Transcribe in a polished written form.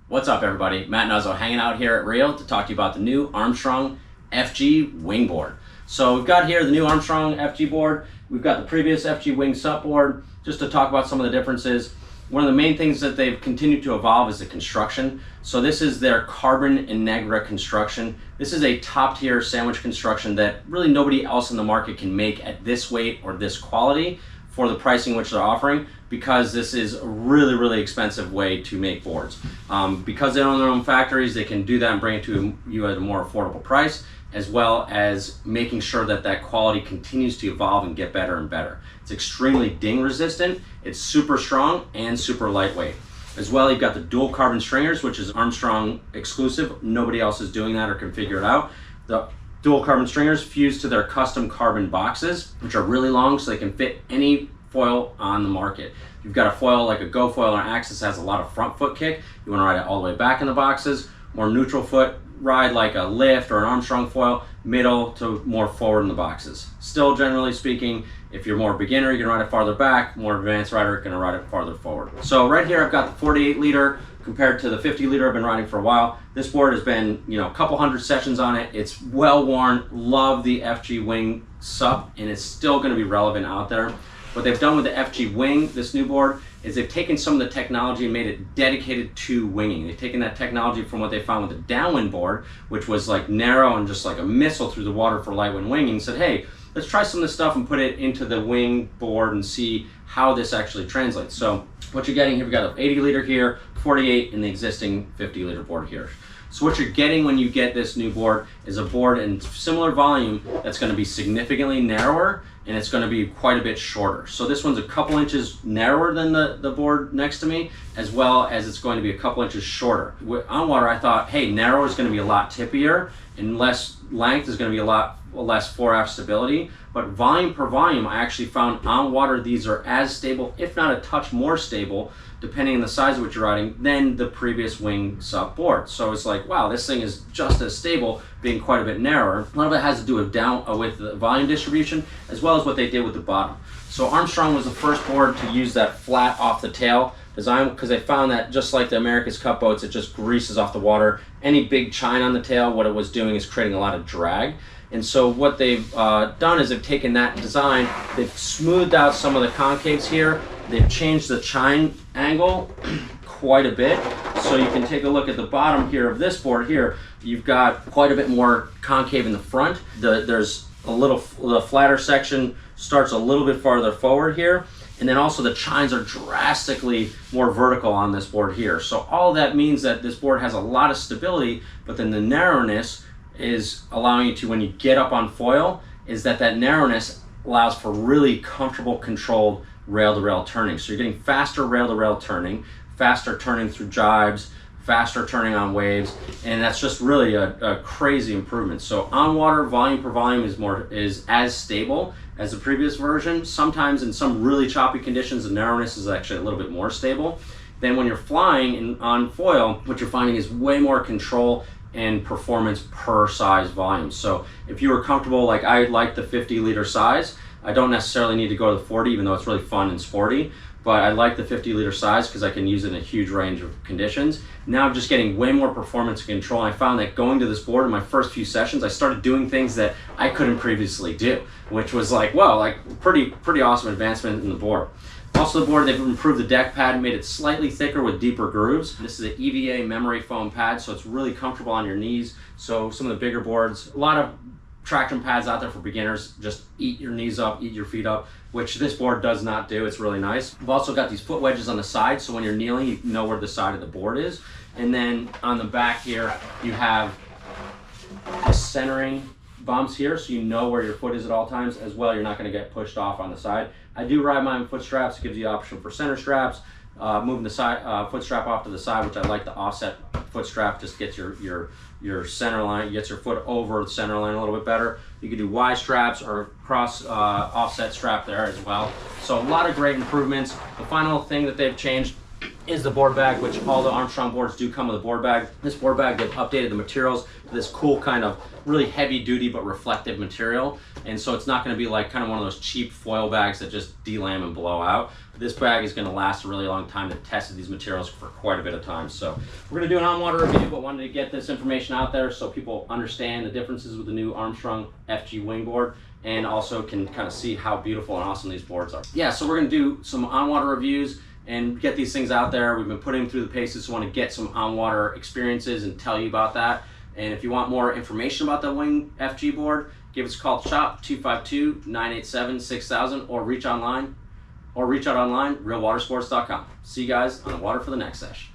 What's up, everybody? Matt Nuzzo hanging out here at Rio to talk to you about the new Armstrong FG wing board. So we've got here the new Armstrong FG board. We've got the previous FG wing sub board, just to talk about some of the differences. One of the main things that they've continued to evolve is the construction. So this is their carbon and Negra construction. This is a top tier sandwich construction that really nobody else in the market can make at this weight or this quality for the pricing which they're offering, because this is a really expensive way to make boards. Because they own their own factories, they can do that and bring it to you at a more affordable price, as well as making sure that that quality continues to evolve and get better and better. It's extremely ding resistant, it's super strong and super lightweight. As well, you've got the dual carbon stringers, which is Armstrong exclusive. Nobody else is doing that or can figure it out. The dual carbon stringers fuse to their custom carbon boxes, which are really long so they can fit any foil on the market. You've got a foil like a Go foil or Axis has a lot of front foot kick. You want to ride it all the way back in the boxes. More neutral foot ride like a Lift or an Armstrong foil, middle to more forward in the boxes. Still, generally speaking, if you're more beginner, you're gonna ride it farther back. More advanced rider, gonna ride it farther forward. So right here, I've got the 48 liter compared to the 50 liter I've been riding for a while. This board has been, a couple hundred sessions on it. It's well worn. Love the FG wing sub, and it's still gonna be relevant out there. What they've done with the FG wing, this new board, is they've taken some of the technology and made it dedicated to winging. They've taken that technology from what they found with the downwind board, which was like narrow and just like a missile through the water for light wind winging, and said, hey, let's try some of this stuff and put it into the wing board and see how this actually translates. So what you're getting here, we've got an 80 liter here, 48 in the existing 50 liter board here. So what you're getting when you get this new board is a board in similar volume that's going to be significantly narrower, and it's going to be quite a bit shorter. So this one's a couple inches narrower than the board next to me, as well as it's going to be a couple inches shorter. On water, I thought, hey, narrow is going to be a lot tippier, and less length is going to be a lot less 4F stability. But volume per volume, I actually found on water these are as stable, if not a touch more stable, depending on the size of what you're riding, than the previous wing sub board. So it's like, wow, this thing is just as stable, being quite a bit narrower. A lot of it has to do with with the volume distribution, as well as what they did with the bottom. So Armstrong was the first board to use that flat off the tail design, because they found that just like the America's Cup boats, it just greases off the water. Any big chine on the tail, what it was doing is creating a lot of drag. And so what they've done is they've taken that design, they've smoothed out some of the concaves here, they've changed the chine angle quite a bit. So you can take a look at the bottom here of this board here, you've got quite a bit more concave in the front. There's the flatter section starts a little bit farther forward here. And then also the chines are drastically more vertical on this board here. So all of that means that this board has a lot of stability, but then the narrowness is allowing you to, when you get up on foil, is that narrowness allows for really comfortable, controlled rail-to-rail turning. So you're getting faster rail-to-rail turning, faster turning through jibes, faster turning on waves, and that's just really a crazy improvement. So on water, volume per volume is as stable as the previous version. Sometimes in some really choppy conditions, the narrowness is actually a little bit more stable. Then when you're flying on foil, what you're finding is way more control and performance per size volume. So if you were comfortable, like I like the 50 liter size, I don't necessarily need to go to the 40, even though it's really fun and sporty, but I like the 50 liter size because I can use it in a huge range of conditions. Now I'm just getting way more performance and control. I found that going to this board in my first few sessions, I started doing things that I couldn't previously do, which was like, well, like pretty awesome advancement in the board. Also the board, they've improved the deck pad, made it slightly thicker with deeper grooves. This is an EVA memory foam pad, so it's really comfortable on your knees. So some of the bigger boards, a lot of traction pads out there for beginners, just eat your knees up, eat your feet up, which this board does not do. It's really nice. We've also got these foot wedges on the side, so when you're kneeling, you know where the side of the board is. And then on the back here, you have the centering bumps here, so you know where your foot is at all times. As well, you're not going to get pushed off on the side. I do ride my own foot straps. It gives you the option for center straps, moving the side foot strap off to the side, which I like. The offset foot strap just gets your center line, gets your foot over the center line a little bit better. You can do Y straps or cross offset strap there as well. So a lot of great improvements. The final thing that they've changed is the board bag, which all the Armstrong boards do come with a board bag. This board bag, they've updated the materials to this cool kind of really heavy duty but reflective material. And so it's not gonna be like kind of one of those cheap foil bags that just delam and blow out. This bag is gonna last a really long time. They've tested these materials for quite a bit of time. So we're gonna do an on-water review, but wanted to get this information out there so people understand the differences with the new Armstrong FG wingboard, and also can kind of see how beautiful and awesome these boards are. Yeah, so we're gonna do some on-water reviews and get these things out there. We've been putting them through the paces, so want to get some on-water experiences and tell you about that. And if you want more information about the Wing FG board, give us a call at the shop, 252-987-6000, or reach out online, realwatersports.com. See you guys on the water for the next session.